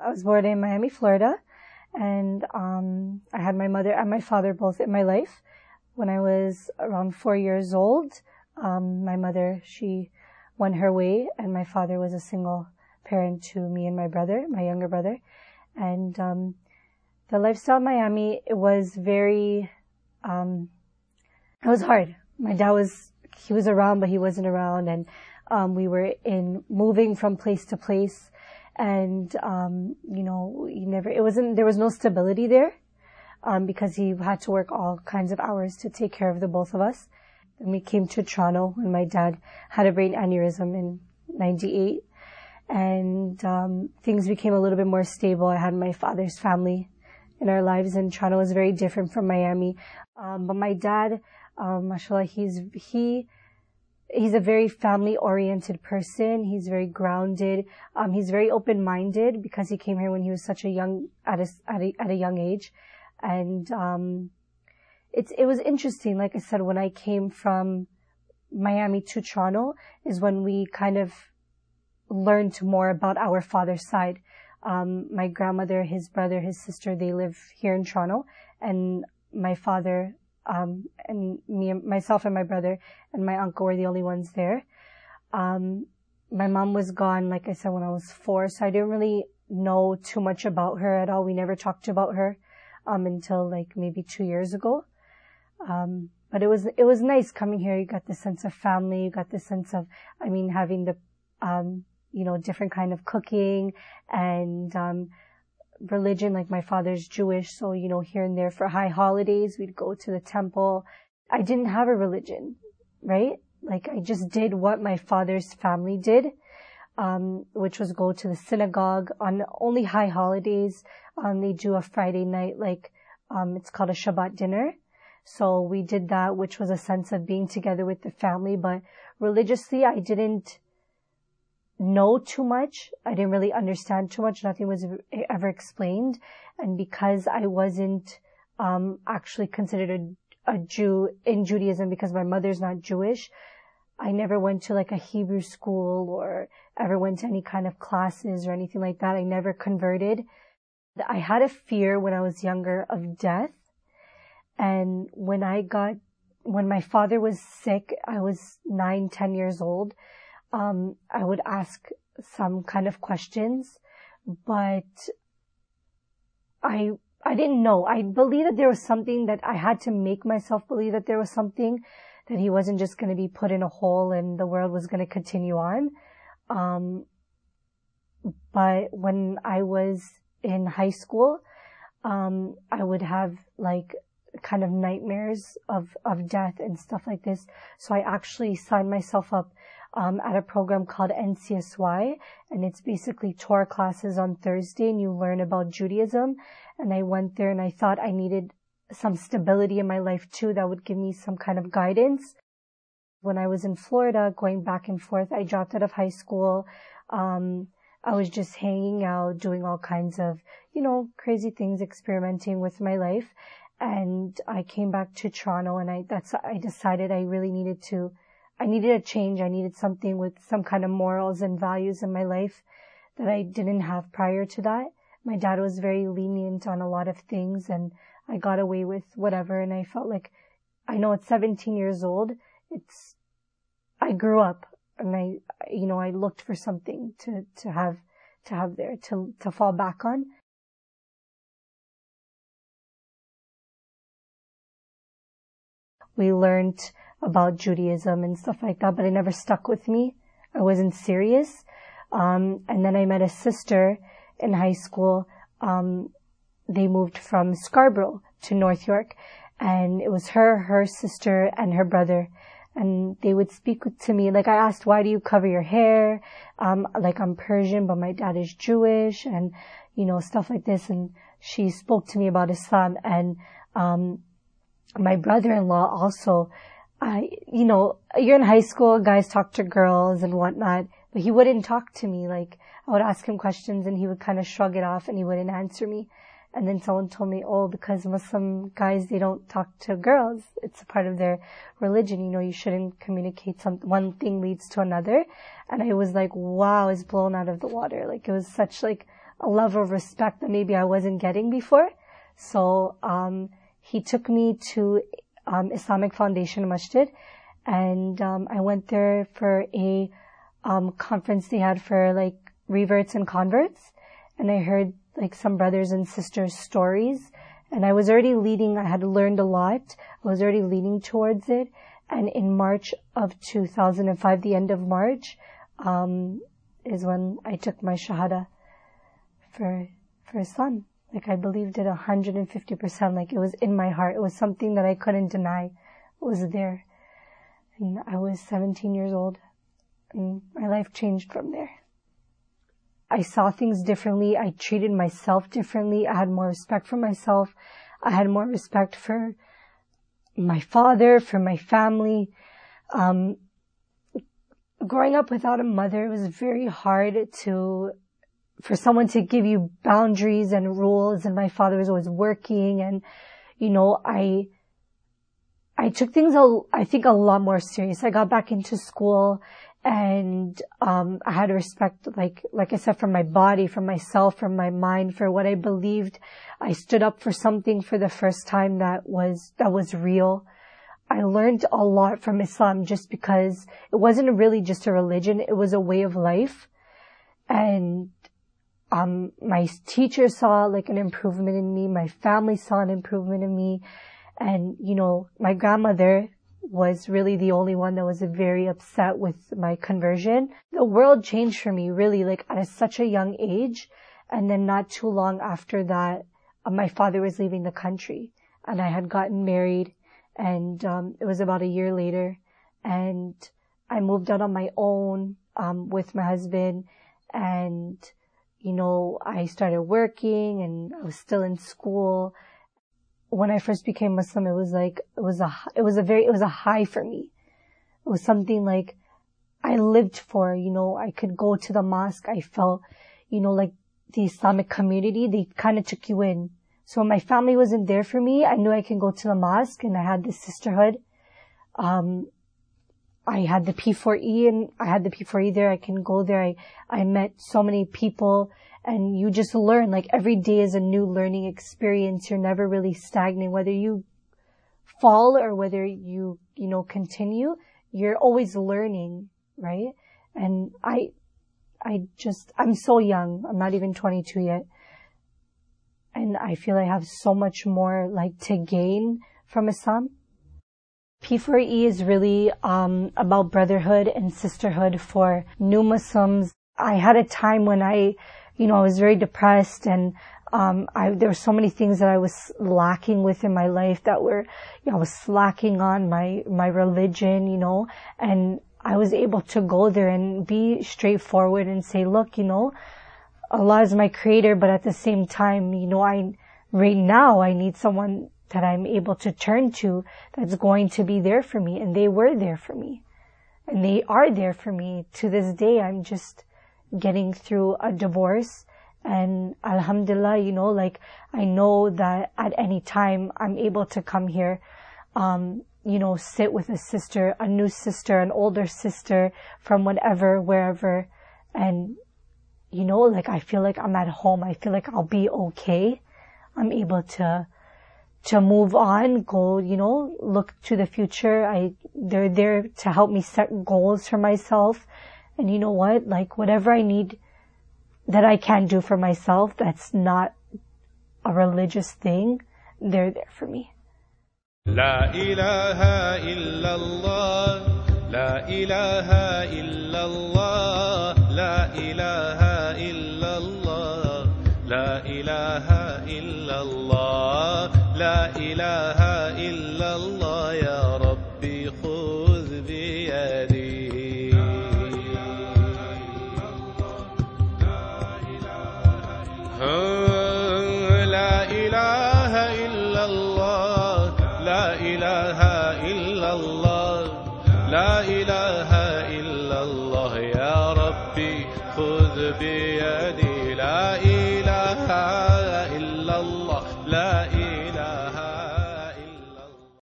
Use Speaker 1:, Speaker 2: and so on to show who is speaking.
Speaker 1: I was born in Miami, Florida, and I had my mother and my father both in my life. When I was around 4 years old, my mother, she went her way, and my father was a single parent to me and my brother, my younger brother. And the lifestyle in Miami, it was very, it was hard. My dad he was around, but he wasn't around, and we were moving from place to place, and there was no stability there, because he had to work all kinds of hours to take care of the both of us. And we came to Toronto when my dad had a brain aneurysm in 98, and things became a little bit more stable. I had my father's family in our lives, and Toronto was very different from Miami. But my dad, mashallah, he's a very family-oriented person. He's very grounded. He's very open-minded because he came here when he was such at a young age. And it was interesting. Like I said, when I came from Miami to Toronto is when we kind of learned more about our father's side. My grandmother, his brother, his sister, they live here in Toronto, and my father, and myself and my brother and my uncle were the only ones there. My mom was gone, like I said, when I was 4, so I didn't really know too much about her at all. We never talked about her, until like maybe 2 years ago. But it was nice coming here. You got the sense of family. You got the sense of, having the, different kind of cooking and, religion. Like my father's Jewish, so, here and there for high holidays, we'd go to the temple. I didn't have a religion, right? Like I just did what my father's family did, which was go to the synagogue on only high holidays. They do a Friday night, it's called a Shabbat dinner. So we did that, which was a sense of being together with the family. But religiously, I didn't know too much. I didn't really understand too much. Nothing was ever explained. And because I wasn't actually considered a Jew in Judaism, because my mother's not Jewish, I never went to like a Hebrew school or ever went to any kind of classes or anything like that. I never converted. I had a fear when I was younger of death. And when my father was sick, I was 9, 10 years old. I would ask some kind of questions, but I didn't know. I believed that there was something that I had to make myself believe that there was something, that he wasn't just going to be put in a hole and the world was going to continue on. But when I was in high school, I would have like kind of nightmares of death and stuff like this. So I actually signed myself up at a program called NCSY, and it's basically Torah classes on Thursday, and you learn about Judaism. And I went there, and I thought I needed some stability in my life too that would give me some kind of guidance. When I was in Florida, going back and forth, I dropped out of high school. I was just hanging out, doing all kinds of, crazy things, experimenting with my life. And I came back to Toronto, and I decided I really needed a change. I needed something with some kind of morals and values in my life that I didn't have prior to that. My dad was very lenient on a lot of things, and I got away with whatever. And I felt like, I know at 17 years old, I grew up, and I looked for something to have there, to fall back on. We learned about Judaism and stuff like that, but it never stuck with me. I wasn't serious. And then I met a sister in high school. They moved from Scarborough to North York, and it was her sister, and her brother. And they would speak to me. Like I asked, why do you cover your hair? Like I'm Persian, but my dad is Jewish, and, stuff like this. And she spoke to me about Islam, and, my brother-in-law also, you're in high school, guys talk to girls and whatnot, but he wouldn't talk to me. Like, I would ask him questions and he would kind of shrug it off and he wouldn't answer me. And then someone told me, because Muslim guys, they don't talk to girls. It's a part of their religion. You shouldn't communicate one thing leads to another. And I was like, wow, it's blown out of the water. Like, it was such like a level of respect that maybe I wasn't getting before. So, he took me to, Islamic Foundation Masjid, and, I went there for a, conference they had for like reverts and converts. And I heard like some brothers and sisters' stories. And I was already leading, I had learned a lot. I was already leaning towards it. And in March of 2005, the end of March, is when I took my Shahada for Islam. Like I believed it 150%, like it was in my heart. It was something that I couldn't deny. It was there. And I was 17 years old and my life changed from there. I saw things differently. I treated myself differently. I had more respect for myself. I had more respect for my father, for my family. Growing up without a mother, it was very hard for someone to give you boundaries and rules. And my father was always working. And, you know, I took things, I think, a lot more serious. I got back into school and, I had respect, like I said, from my body, from myself, from my mind, for what I believed. I stood up for something for the first time that was real. I learned a lot from Islam just because it wasn't really just a religion. It was a way of life. And, my teacher saw like an improvement in me. My family saw an improvement in me. And, you know, my grandmother was really the only one that was very upset with my conversion. The world changed for me really like at such a young age. And then not too long after that, my father was leaving the country and I had gotten married and, it was about a year later and I moved out on my own, with my husband and, you know, I started working and I was still in school. When I first became Muslim, it was a high for me. It was something like I lived for, you know, I could go to the mosque. I felt, you know, like the Islamic community, they kind of took you in. So when my family wasn't there for me, I knew I can go to the mosque and I had this sisterhood. I had the P4E and I had the P4E there. I can go there. I met so many people and you just learn, like every day is a new learning experience. You're never really stagnant, whether you fall or whether you know, continue, you're always learning, right? And I'm so young. I'm not even 22 yet. And I feel I have so much more like to gain from Islam. P4E is really about brotherhood and sisterhood for new Muslims. I had a time when I was very depressed and there were so many things that I was lacking with in my life that were, I was slacking on my religion, you know, and I was able to go there and be straightforward and say, look, you know, Allah is my creator, but at the same time, you know, right now I need someone that I'm able to turn to that's going to be there for me. And they were there for me. And they are there for me. To this day, I'm just getting through a divorce. And alhamdulillah, you know, like I know that at any time I'm able to come here, you know, sit with a sister, a new sister, an older sister from whatever, wherever. And, you know, like I feel like I'm at home. I feel like I'll be okay. I'm able to move on, go, you know, look to the future. They're there to help me set goals for myself. And you know what? Like whatever I need that I can do for myself, that's not a religious thing, they're there for me.
Speaker 2: La ilaha illallah, la ilaha illallah, la ilaha illallah, la ilaha illallah. لا إله إلا الله يا ربي خذ بيدي لا إله إلا الله لا إله إلا الله لا إله